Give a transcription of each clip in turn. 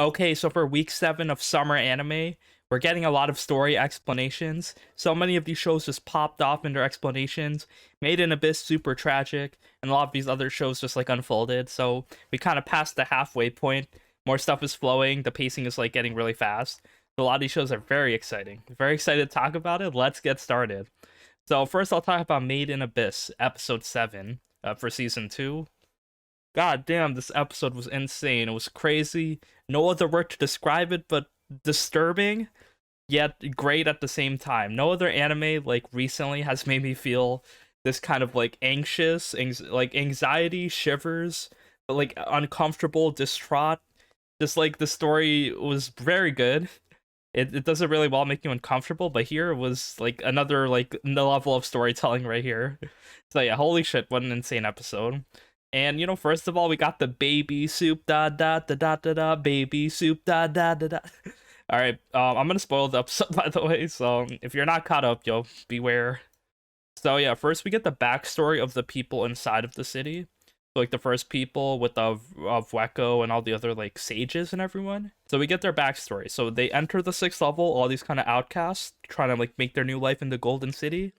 Okay, so for week 7 of summer anime, we're getting a lot of story explanations. So many of these shows just popped off in their explanations, made in Abyss super tragic, and a lot of these other shows just like unfolded. So we kind of passed the halfway point. More stuff is flowing, the pacing is like getting really fast. So a lot of these shows are very exciting. Very excited to talk about it. Let's get started. So first I'll talk about Made in Abyss, episode 7 for season 2. God damn, this episode was insane. It was crazy. No other word to describe it but disturbing, yet great at the same time. No other anime like recently has made me feel this kind of like anxious, like anxiety, shivers, but like uncomfortable, distraught. Just like the story was very good. It does it really well, make you uncomfortable, but here it was like another like the level of storytelling right here. So yeah, holy shit, what an insane episode. And first of all, we got the baby soup da da da da da da baby soup da da da da. All right, I'm gonna spoil the episode by the way, so if you're not caught up, yo, beware. So yeah, first we get the backstory of the people inside of the city. So, like the first people with the of Weko and all the other like sages and everyone. So we get their backstory. So they enter the 6th level, all these kind of outcasts, trying to like make their new life in the Golden City.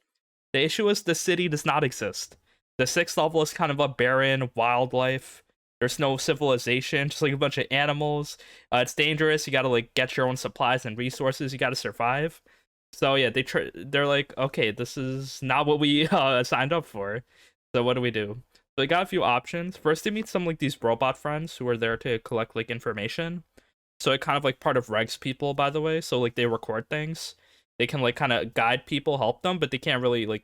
The issue is the city does not exist. The 6th level is kind of a barren wildlife. There's no civilization, just like a bunch of animals. It's dangerous. You gotta like get your own supplies and resources. You gotta survive. So yeah, they're like, okay, this is not what we signed up for. So what do we do? So they got a few options. First, they meet some like these robot friends who are there to collect like information. So it kind of like part of Reg's people, by the way. So like they record things. They can like kind of guide people, help them, but they can't really like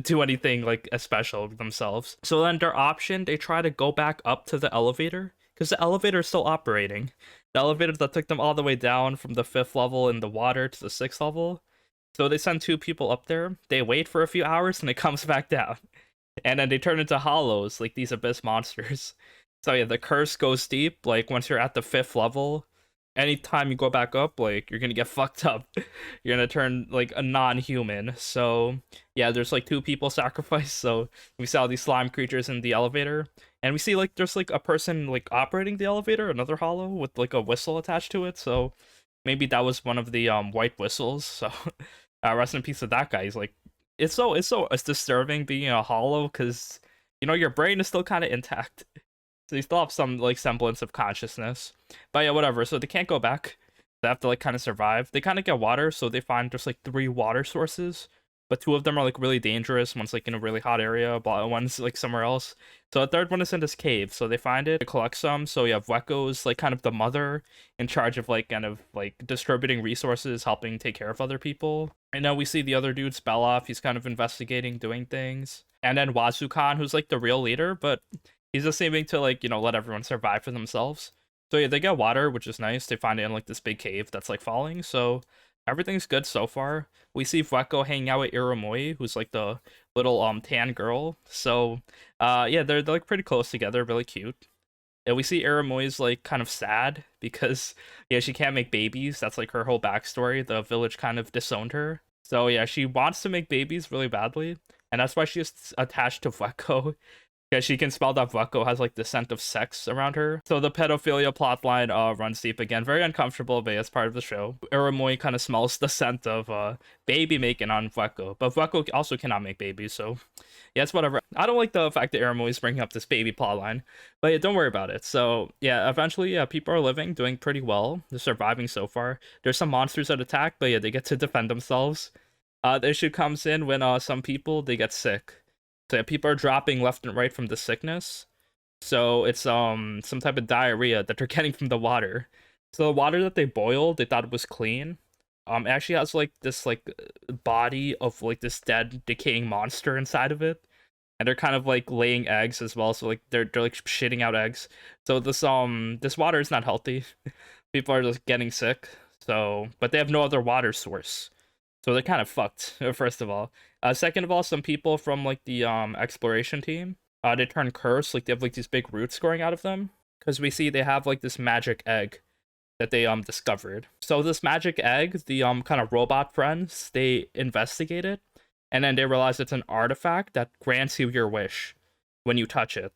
do anything like special themselves. So then their option, they try to go back up to the elevator because the elevator is still operating. The elevator that took them all the way down from the 5th level in the water to the 6th level. So they send 2 people up there. They wait for a few hours and it comes back down. And then they turn into hollows, like these abyss monsters. So yeah, the curse goes deep. Like once you're at the 5th level, anytime you go back up, like you're gonna get fucked up. You're gonna turn like a non-human. So yeah, there's like 2 people sacrificed. So we saw these slime creatures in the elevator, and we see like there's like a person like operating the elevator, another hollow with like a whistle attached to it. So maybe that was one of the white whistles. So rest in peace to that guy. He's like it's disturbing being a hollow because your brain is still kind of intact, so you still have some like semblance of consciousness. But yeah, whatever. So they can't go back. They have to like kind of survive. They kind of get water, so they find there's like 3 water sources, but 2 of them are like really dangerous. One's like in a really hot area, but one's like somewhere else. So the third one is in this cave. So they find it, they collect some. So you have Weko's like kind of the mother in charge of like kind of like distributing resources, helping take care of other people. And now we see the other dude spell off. He's kind of investigating, doing things. And then Wazukan, who's like the real leader, but he's just seeming to like let everyone survive for themselves. So yeah, they get water, which is nice. They find it in like this big cave that's like falling. So everything's good so far. We see Fueko hanging out with Irumoi, who's like the little tan girl. So yeah, they're like pretty close together, really cute. And we see Iramoi's like kind of sad because yeah, she can't make babies. That's like her whole backstory. The village kind of disowned her. So yeah, she wants to make babies really badly, and that's why she's attached to Fueko. Yeah, she can smell that Wako has like the scent of sex around her. So the pedophilia plotline runs deep again. Very uncomfortable, but as part of the show. Irumoi kind of smells the scent of baby making on Wako. But Wako also cannot make babies, so yeah, it's whatever. I don't like the fact that Irumoi is bringing up this baby plotline. But yeah, don't worry about it. So yeah, eventually, yeah, people are living, doing pretty well. They're surviving so far. There's some monsters that attack, but yeah, they get to defend themselves. The issue comes in when some people, they get sick. So yeah, people are dropping left and right from the sickness. So it's some type of diarrhea that they're getting from the water. So the water that they boiled, they thought it was clean. It actually has like this like body of like this dead decaying monster inside of it. And they're kind of like laying eggs as well. So like they're like shitting out eggs. So this water is not healthy. People are just getting sick. So but they have no other water source. So they're kind of fucked, first of all. Second of all, some people from like the exploration team, they turn cursed, like they have like these big roots growing out of them. Because we see they have like this magic egg that they discovered. So this magic egg, the kind of robot friends, they investigate it, and then they realize it's an artifact that grants you your wish when you touch it.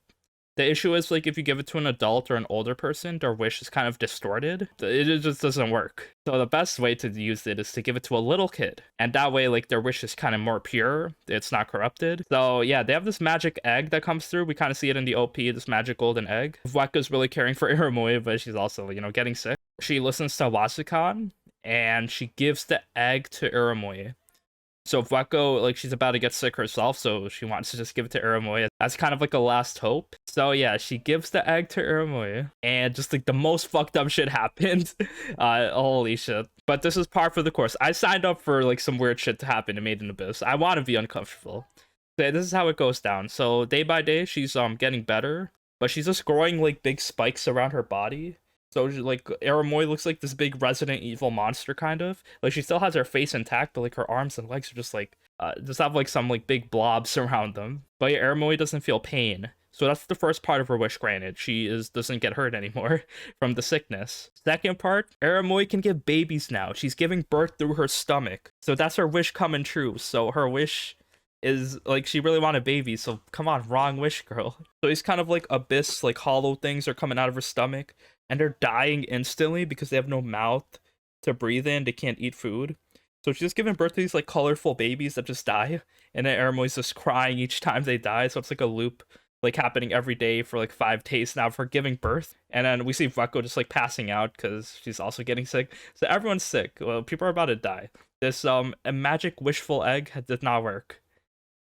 The issue is like if you give it to an adult or an older person, their wish is kind of distorted. It just doesn't work. So the best way to use it is to give it to a little kid, and that way like their wish is kind of more pure. It's not corrupted. So yeah, they have this magic egg that comes through. We kind of see it in the OP, this magic golden egg. Waka's really caring for Irumoi, but she's also, you know, getting sick. She listens to Wazukan, and she gives the egg to Irumoi. So Wako, like, she's about to get sick herself, so she wants to just give it to Irumoi as kind of like a last hope. So yeah, she gives the egg to Irumoi, and just like the most fucked up shit happened. Holy shit. But this is par for the course. I signed up for like some weird shit to happen in Made in Abyss. I want to be uncomfortable. So this is how it goes down. So day by day, she's getting better, but she's just growing like big spikes around her body. So like Irumoi looks like this big Resident Evil monster kind of. Like she still has her face intact, but like her arms and legs are just like just have like some like big blobs around them. But yeah, Irumoi doesn't feel pain. So that's the first part of her wish granted. She doesn't get hurt anymore from the sickness. Second part, Irumoi can give babies now. She's giving birth through her stomach. So that's her wish coming true. So her wish is like she really wanted babies, so come on, wrong wish, girl. So these kind of like abyss, like hollow things are coming out of her stomach, and they're dying instantly because they have no mouth to breathe in. They can't eat food. So she's just giving birth to these like colorful babies that just die, and then Iramoi's just crying each time they die. So it's like a loop, like happening every day for like 5 days now for giving birth. And then we see Wako just like passing out because she's also getting sick. So everyone's sick. Well, people are about to die. This a magic wishful egg did not work.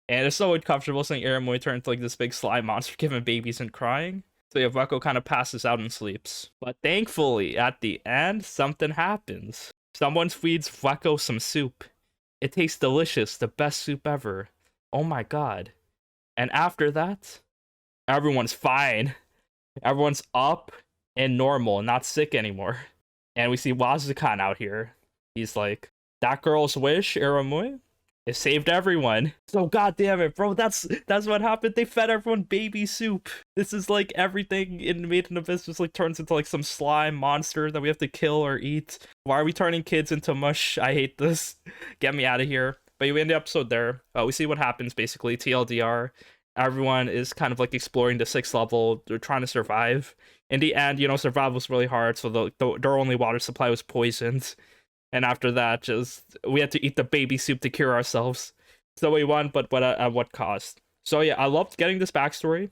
And it's so uncomfortable seeing Irumoi turn into like this big slime monster giving babies and crying. So yeah, Wako kind of passes out and sleeps. But thankfully, at the end, something happens. Someone feeds Wako some soup. It tastes delicious, the best soup ever. Oh my god. And after that, everyone's fine. Everyone's up and normal, not sick anymore. And we see Wazukan out here. He's like, that girl's wish, Irumoi? It saved everyone. So goddamn it, bro. That's what happened. They fed everyone baby soup. This is like everything in Made in Abyss just like turns into like some slime monster that we have to kill or eat. Why are we turning kids into mush? I hate this. Get me out of here. But we end the episode there. We see what happens basically. TLDR. Everyone is kind of like exploring the 6th level. They're trying to survive. In the end, you know, survival was really hard. So their only water supply was poisoned. And after that, just we had to eat the baby soup to cure ourselves. So we won, but at what cost? So yeah, I loved getting this backstory.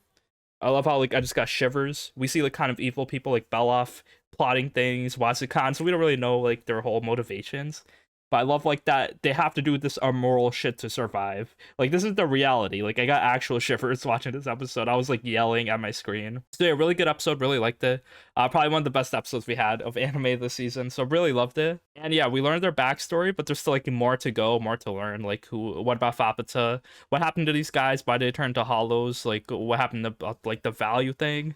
I love how like I just got shivers. We see like kind of evil people like Belaf plotting things, Wazukan, so we don't really know like their whole motivations. But I love like that they have to do this immoral shit to survive. Like this is the reality. Like I got actual shivers watching this episode. I was like yelling at my screen. So yeah, really good episode. Really liked it. Probably one of the best episodes we had of anime this season. So really loved it. And yeah, we learned their backstory, but there's still like more to go, more to learn. Like what about Fapata? What happened to these guys? Why did they turn to hollows? Like what happened to like the value thing?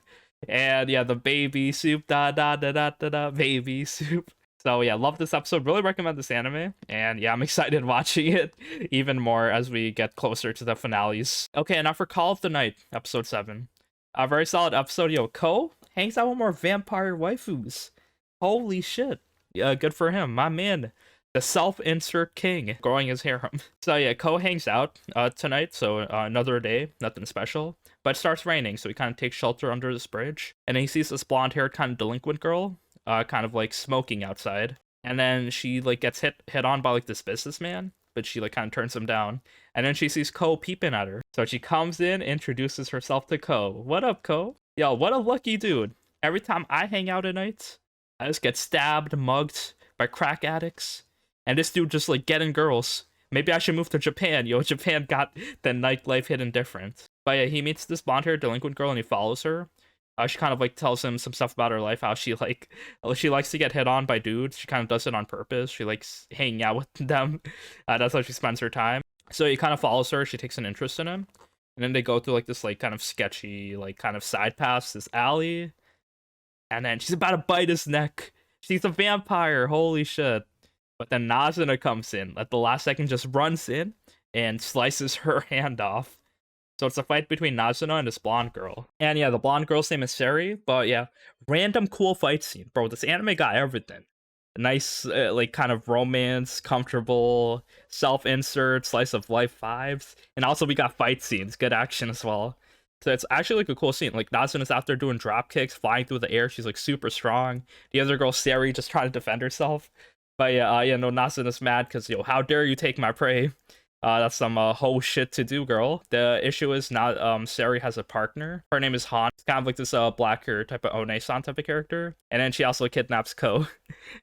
And yeah, the baby soup, baby soup. So yeah, love this episode. Really recommend this anime. And yeah, I'm excited watching it even more as we get closer to the finales. Okay, and now for Call of the Night, episode 7. A very solid episode. Yo, Ko hangs out with more vampire waifus. Holy shit. Yeah, good for him. My man, the self-insert king, growing his harem. So yeah, Ko hangs out tonight. So another day, nothing special. But it starts raining, so he kind of takes shelter under this bridge. And then he sees this blonde-haired kind of delinquent girl. Kind of like smoking outside, and then she like gets hit on by like this businessman, but she like kind of turns him down, and then she sees Ko peeping at her, so she comes in, introduces herself to Ko. What up, Ko? Yo, what a lucky dude. Every time I hang out at night, I just get stabbed, mugged by crack addicts, and this dude just like getting girls. Maybe I should move to Japan. Yo, Japan got the nightlife hidden different. But yeah, he meets this blonde-haired delinquent girl and he follows her. She kind of like tells him some stuff about her life, how she likes to get hit on by dudes. She kind of does it on purpose. She likes hanging out with them. That's how she spends her time. So he kind of follows her. She takes an interest in him, and then they go through like this like kind of sketchy like kind of side paths, this alley, and then she's about to bite his neck. She's a vampire. Holy shit! But then Nazuna comes in at the last second, just runs in and slices her hand off. So it's a fight between Nazuna and this blonde girl. And yeah, the blonde girl's name is Sari. But yeah, random cool fight scene. Bro, this anime got everything. Nice, like, kind of romance, comfortable, self-insert, slice of life vibes. And also we got fight scenes. Good action as well. So it's actually like a cool scene. Like Nazuna's out there doing drop kicks, flying through the air. She's like super strong. The other girl, Sari, just trying to defend herself. But yeah, no, Nazuna's mad because how dare you take my prey? That's some whole shit to do, girl. The issue is not Sari has a partner. Her name is Han. It's kind of like this black hair type of One-san type of character. And then she also kidnaps Ko.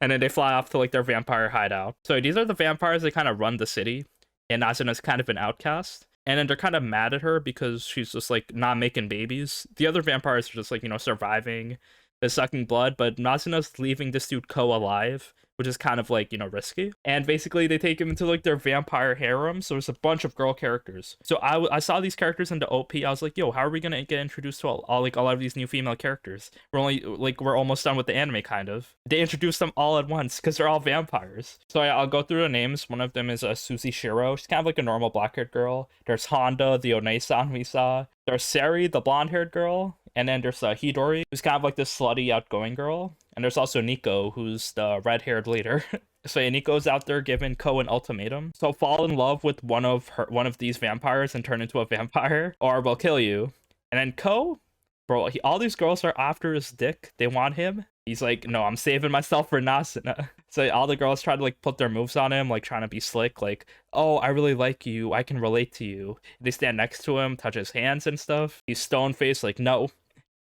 And then they fly off to like their vampire hideout. So these are the vampires that kind of run the city. And Nazuna's kind of an outcast. And then they're kind of mad at her because she's just like not making babies. The other vampires are just like, surviving, the sucking blood, but Nazuna's leaving this dude Ko alive, which is kind of like, risky. And basically they take him into like their vampire harem. So there's a bunch of girl characters. So I saw these characters in the OP. I was like, yo, how are we going to get introduced to all like a lot of these new female characters? We're almost done with the anime kind of. They introduced them all at once because they're all vampires. So I'll go through the names. One of them is Suzy Shiro. She's kind of like a normal black-haired girl. There's Honda, the One-san we saw. There's Sari, the blonde-haired girl. And then there's Hidori, who's kind of like this slutty, outgoing girl. And there's also Nico, who's the red-haired leader. So yeah, Nico's out there giving Ko an ultimatum. So fall in love with one of these vampires and turn into a vampire, or we'll kill you. And then Ko, bro, all these girls are after his dick. They want him. He's like, no, I'm saving myself for Nazuna. So all the girls try to like put their moves on him, like trying to be slick, like, oh, I really like you. I can relate to you. They stand next to him, touch his hands and stuff. He's stone-faced, like, no.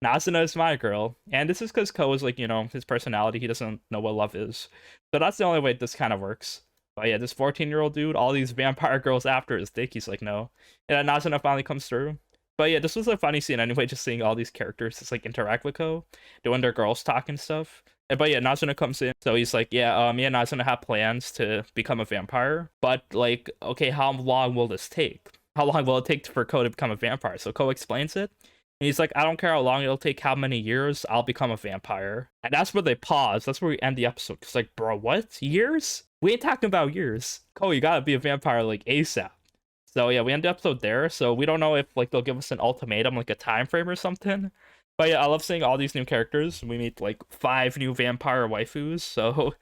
Nazuna is my girl. And this is because Ko is like, his personality. He doesn't know what love is. So that's the only way this kind of works. But yeah, this 14-year-old dude, all these vampire girls after his dick, he's like, no. And then Nazuna finally comes through. But yeah, this was a funny scene anyway, just seeing all these characters just like interact with Ko, doing their girls talk and stuff. But yeah, Nazuna comes in. So he's like, yeah, me and Nazuna have plans to become a vampire. But like, okay, how long will this take? How long will it take for Ko to become a vampire? So Ko explains it. And he's like, I don't care how long it'll take, how many years, I'll become a vampire. And that's where they pause. That's where we end the episode. It's like, bro, what? Years? We ain't talking about years. Ko, you gotta be a vampire like ASAP. So yeah, we end the episode there. So we don't know if like they'll give us an ultimatum, like a time frame or something. But yeah, I love seeing all these new characters. We meet like 5 new vampire waifus. So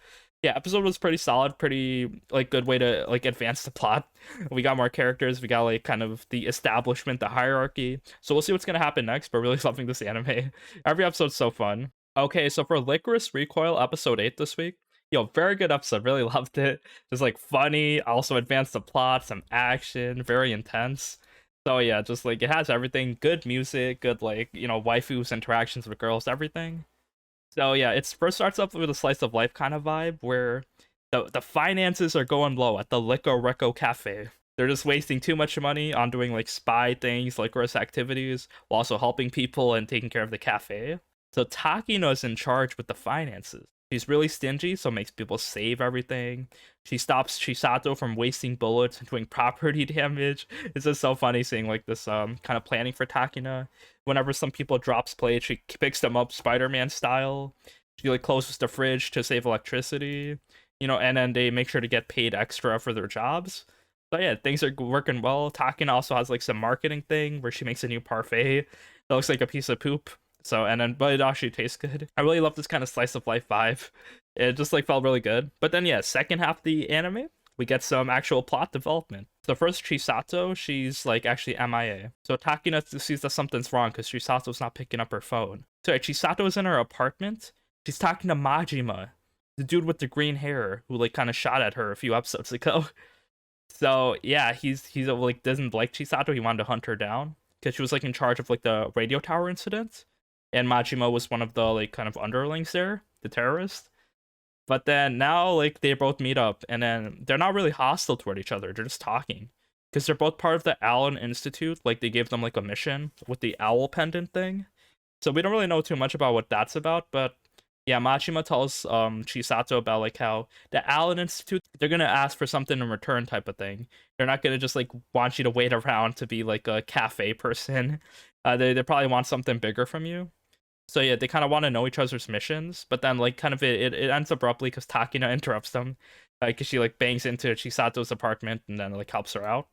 yeah, episode was pretty solid, pretty like good way to like advance the plot. We got more characters, we got like kind of the establishment, the hierarchy. So we'll see what's gonna happen next, but really loving this anime. Every episode's so fun. Okay, so for Lycoris Recoil episode 8 this week, very good episode, really loved it. Just like funny, also advanced the plot, some action, very intense. So yeah, just like it has everything, good music, good like, waifus, interactions with girls, everything. So yeah, it first starts up with a slice of life kind of vibe where the finances are going low at the Lycoris Recoil cafe. They're just wasting too much money on doing like spy things, licorice activities, while also helping people and taking care of the cafe. So Takino's in charge with the finances. She's really stingy, so makes people save everything. She stops Chisato from wasting bullets and doing property damage. It's just so funny seeing like this kind of planning for Takina. Whenever some people drops plates, she picks them up Spider-Man style. She like closes the fridge to save electricity, and then they make sure to get paid extra for their jobs. So yeah, things are working well. Takina also has like some marketing thing where she makes a new parfait that looks like a piece of poop. So, but it actually tastes good. I really love this kind of slice of life vibe. It just like felt really good. But then yeah, second half of the anime, we get some actual plot development. So first, Chisato, she's like actually MIA. So Takina sees that something's wrong because Chisato's not picking up her phone. So yeah, Chisato's in her apartment. She's talking to Majima, the dude with the green hair who like kind of shot at her a few episodes ago. So yeah, he's like doesn't like Chisato. He wanted to hunt her down because she was like in charge of like the radio tower incident. And Majima was one of the like kind of underlings there, the terrorist. But then now like they both meet up and then they're not really hostile toward each other. They're just talking because they're both part of the Allen Institute. Like they gave them like a mission with the owl pendant thing. So we don't really know too much about what that's about. But yeah, Majima tells Chisato about like how the Allen Institute, they're gonna ask for something in return type of thing. They're not gonna just like want you to wait around to be like a cafe person. They probably want something bigger from you. So yeah, they kind of want to know each other's missions, but then like kind of it ends abruptly because Takina interrupts them, because she like bangs into Chisato's apartment and then like helps her out.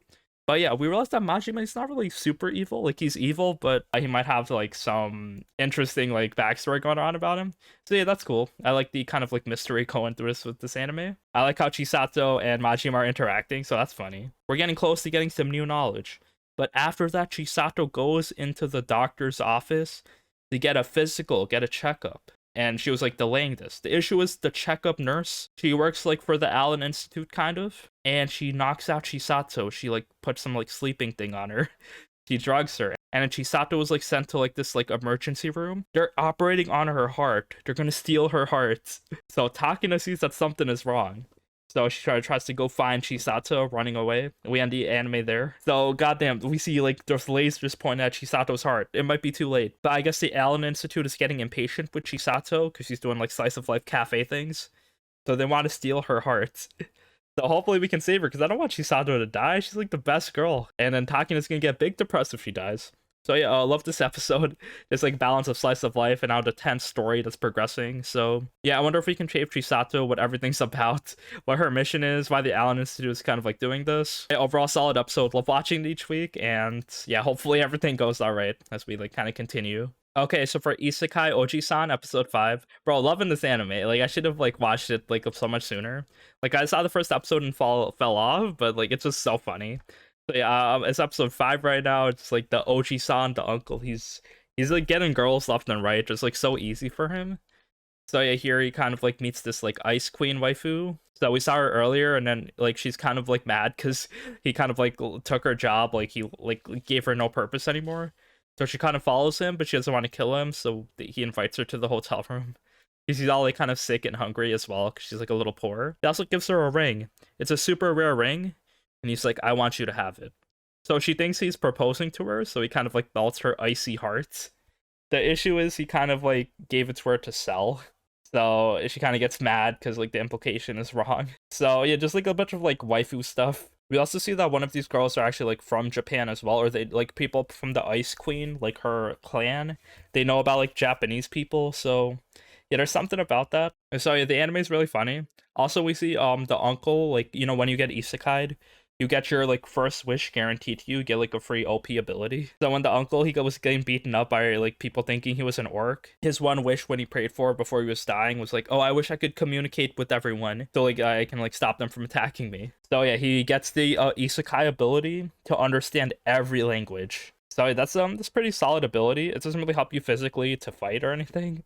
But yeah, we realized that Majima is not really super evil. Like he's evil, but he might have like some interesting like backstory going on about him. So yeah, that's cool. I like the kind of like mystery going through this with this anime. I like how Chisato and Majima are interacting, so that's funny. We're getting close to getting some new knowledge. But after that, Chisato goes into the doctor's office to get a physical, get a checkup. And she was like delaying this. The issue is the checkup nurse. She works like for the Allen Institute, kind of. And she knocks out Chisato. She like puts some like sleeping thing on her. She drugs her. And then Chisato was like sent to like this like emergency room. They're operating on her heart. They're gonna steal her heart. So Takina sees that something is wrong. So she tries to go find Chisato running away. We end the anime there. So goddamn, we see like those lasers pointing at Chisato's heart. It might be too late. But I guess the Allen Institute is getting impatient with Chisato because she's doing like slice of life cafe things. So they want to steal her heart. So hopefully we can save her because I don't want Chisato to die. She's like the best girl. And then Takina's gonna get big depressed if she dies. So yeah, I love this episode. This like balance of slice of life and now the tense story that's progressing. So yeah, I wonder if we can shape Chisato, what everything's about, what her mission is, why the Allen Institute is kind of like doing this. Yeah, overall solid episode. Love watching it each week, and yeah, hopefully everything goes all right as we like kind of continue. Okay, so for Isekai Ojisan episode 5, bro, loving this anime. Like I should have like watched it like so much sooner. Like I saw the first episode and fell off, but like it's just so funny. So yeah, it's episode 5 right now. It's like the Oji-san, the uncle. He's like getting girls left and right, just like so easy for him. So yeah, here he kind of like meets this like ice queen waifu. So we saw her earlier, and then like she's kind of like mad because he kind of like took her job, like he like gave her no purpose anymore. So she kind of follows him, but she doesn't want to kill him. So he invites her to the hotel room. He's all like kind of sick and hungry as well because she's like a little poor. He also gives her a ring. It's a super rare ring. And he's like, I want you to have it. So she thinks he's proposing to her, so he kind of like melts her icy heart. The issue is he kind of like gave it to her to sell. So she kind of gets mad because like the implication is wrong. So yeah, just like a bunch of like waifu stuff. We also see that one of these girls are actually like from Japan as well, or they like people from the Ice Queen, like her clan. They know about like Japanese people, so yeah, there's something about that. And so yeah, the anime is really funny. Also, we see the uncle, like, you know, when you get isekai'd, you get your like first wish guaranteed to you. You get like a free OP ability. So when the uncle he was getting beaten up by like people thinking he was an orc, his one wish when he prayed for before he was dying was like, oh, I wish I could communicate with everyone so like I can like stop them from attacking me. So yeah, he gets the isekai ability to understand every language. So that's pretty solid ability. It doesn't really help you physically to fight or anything,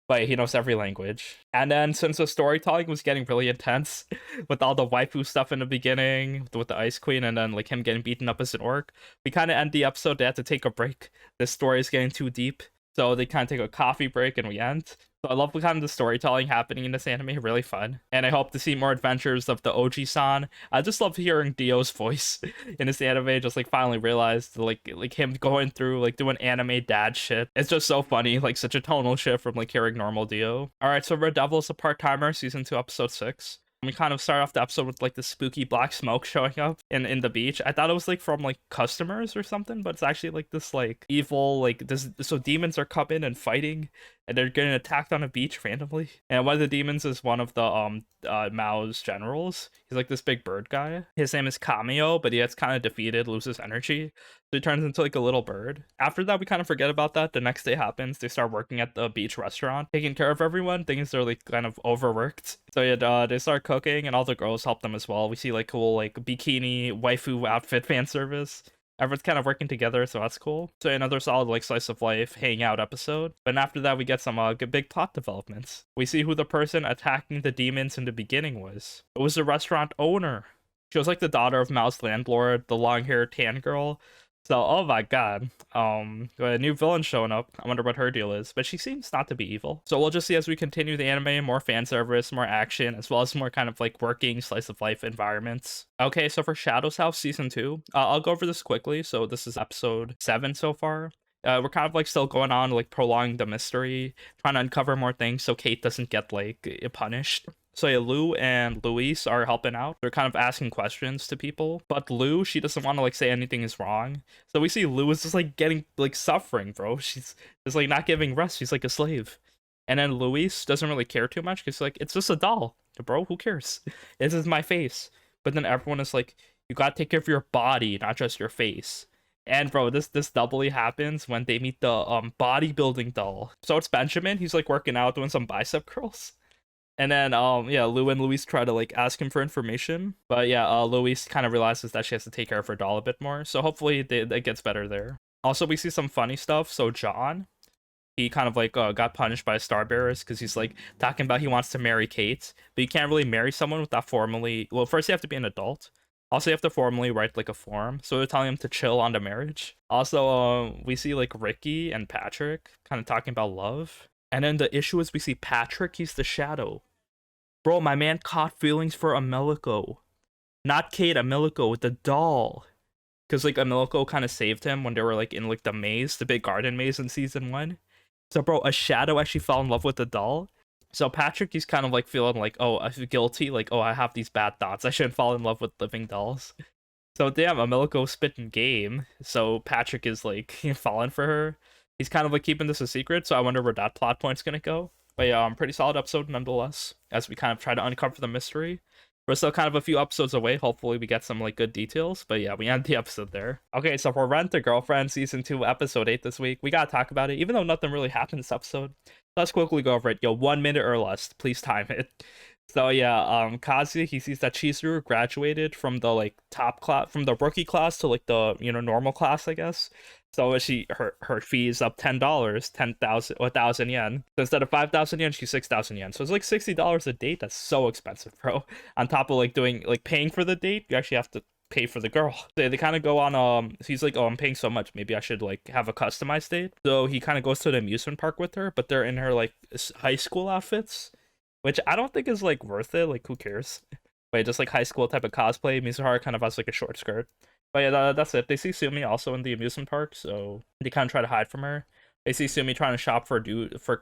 but he knows every language. And then since the storytelling was getting really intense with all the waifu stuff in the beginning with the Ice Queen and then like him getting beaten up as an orc, we kind of end the episode. They had to take a break. This story is getting too deep, so they kind of take a coffee break and we end. So I love the kind of the storytelling happening in this anime, really fun. And I hope to see more adventures of the Oji-san. I just love hearing Dio's voice in this anime. Just like finally realized like him going through like doing anime dad shit. It's just so funny, like such a tonal shift from like hearing normal Dio. All right, so Red Devil is a part-timer, season 2, episode 6. We kind of start off the episode with like the spooky black smoke showing up in the beach. I thought it was like from like customers or something, but it's actually like this like evil like this. So demons are coming and fighting, and they're getting attacked on a beach randomly. And one of the demons is one of the Mao's generals. He's like this big bird guy. His name is Kamio, but he gets kind of defeated, loses energy. So he turns into like a little bird. After that, we kind of forget about that. The next day happens. They start working at the beach restaurant, taking care of everyone. Things are like kind of overworked. So yeah, they start cooking, and all the girls help them as well. We see like cool like bikini waifu outfit fan service. Everyone's kind of working together, so that's cool. So another solid like slice of life hangout episode. But after that, we get some big plot developments. We see who the person attacking the demons in the beginning was. It was the restaurant owner. She was like the daughter of Mao's landlord, the long-haired tan girl. So, oh my god, a new villain showing up. I wonder what her deal is, but she seems not to be evil. So we'll just see as we continue the anime, more fan service, more action, as well as more kind of like working slice of life environments. Okay, so for Shadow's House season 2, I'll go over this quickly. So this is episode 7 so far. We're kind of like still going on, like prolonging the mystery, trying to uncover more things so Kate doesn't get like punished. So yeah, Lou and Luis are helping out. They're kind of asking questions to people. But Lou, she doesn't want to like say anything is wrong. So we see Lou is just like getting like suffering, bro. She's just like not giving rest. She's like a slave. And then Luis doesn't really care too much because like it's just a doll. Bro, who cares? This is my face. But then everyone is like, you gotta take care of your body, not just your face. And bro, this doubly happens when they meet the bodybuilding doll. So it's Benjamin. He's like working out, doing some bicep curls. And then yeah, Lou and Luis try to like ask him for information, but yeah, Luis kind of realizes that she has to take care of her doll a bit more. So hopefully it gets better there. Also, we see some funny stuff. So John, he kind of like got punished by Star Bearers because he's like talking about he wants to marry Kate, but you can't really marry someone without formally. Well, first you have to be an adult. Also, you have to formally write like a form. So they're telling him to chill on the marriage. Also, we see like Ricky and Patrick kind of talking about love. And then the issue is we see Patrick, he's the shadow. Bro, my man caught feelings for Amelico. Not Kate, Amelico with the doll. Because like Amelico kind of saved him when they were like in like the maze, the big garden maze in season 1. So bro, a shadow actually fell in love with the doll. So Patrick, he's kind of like feeling like, oh, I feel guilty. Like, oh, I have these bad thoughts. I shouldn't fall in love with living dolls. So damn, Amelico spitting game. So Patrick is like falling for her. He's kind of like keeping this a secret. So I wonder where that plot point's gonna go. But yeah, pretty solid episode nonetheless. As we kind of try to uncover the mystery. We're still kind of a few episodes away. Hopefully we get some like good details. But yeah, we end the episode there. Okay, so for Rent a Girlfriend season 2 episode 8 this week, we gotta talk about it. Even though nothing really happened this episode, let's quickly go over it. Yo, 1 minute or less. Please time it. So yeah, Kazuya, he sees that Chizuru graduated from the like top class, from the rookie class to like the normal class, I guess. So her fee is up $10, 10,000 or 1,000 yen. So instead of 5,000 yen, she's 6,000 yen. So it's like $60 a date. That's so expensive, bro. On top of like paying for the date, you actually have to pay for the girl. They kind of go on he's like, oh, I'm paying so much, maybe I should like have a customized date. So he kind of goes to the amusement park with her, but they're in her like high school outfits, which I don't think is like worth it. Like, who cares? But just like high school type of cosplay. Mizuhara kind of has like a short skirt. But yeah, that's it. They see Sumi also in the amusement park, so they kind of try to hide from her. They see Sumi trying to shop for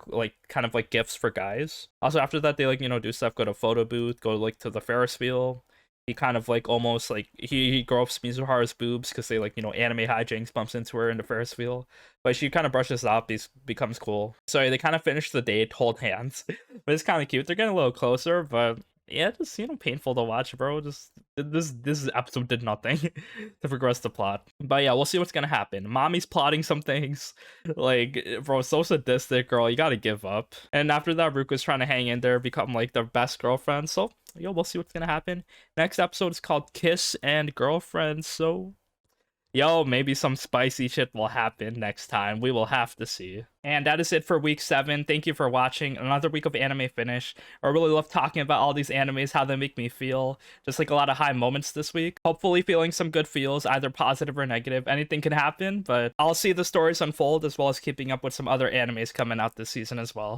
like kind of like gifts for guys. Also after that, they like do stuff. Go to photo booth. Go like to the Ferris wheel. He kind of like almost like he gropes Mizuhara's boobs because they like anime hijinks, bumps into her in the Ferris wheel, but she kind of brushes it off. Becomes cool. So they kind of finish the date, hold hands, but it's kind of cute. They're getting a little closer, but yeah, just painful to watch, bro. Just this episode did nothing to progress the plot. But yeah, we'll see what's gonna happen. Mommy's plotting some things, like, bro, so sadistic, girl. You gotta give up. And after that, Ruka's trying to hang in there, become like the best girlfriend. So yo, we'll see what's gonna happen. Next episode is called Kiss and Girlfriend. So yo, maybe some spicy shit will happen next time. We will have to see. And that is it for week 7. Thank you for watching. Another week of anime finish. I really love talking about all these animes, how they make me feel. Just like a lot of high moments this week. Hopefully feeling some good feels, either positive or negative. Anything can happen, but I'll see the stories unfold as well as keeping up with some other animes coming out this season as well.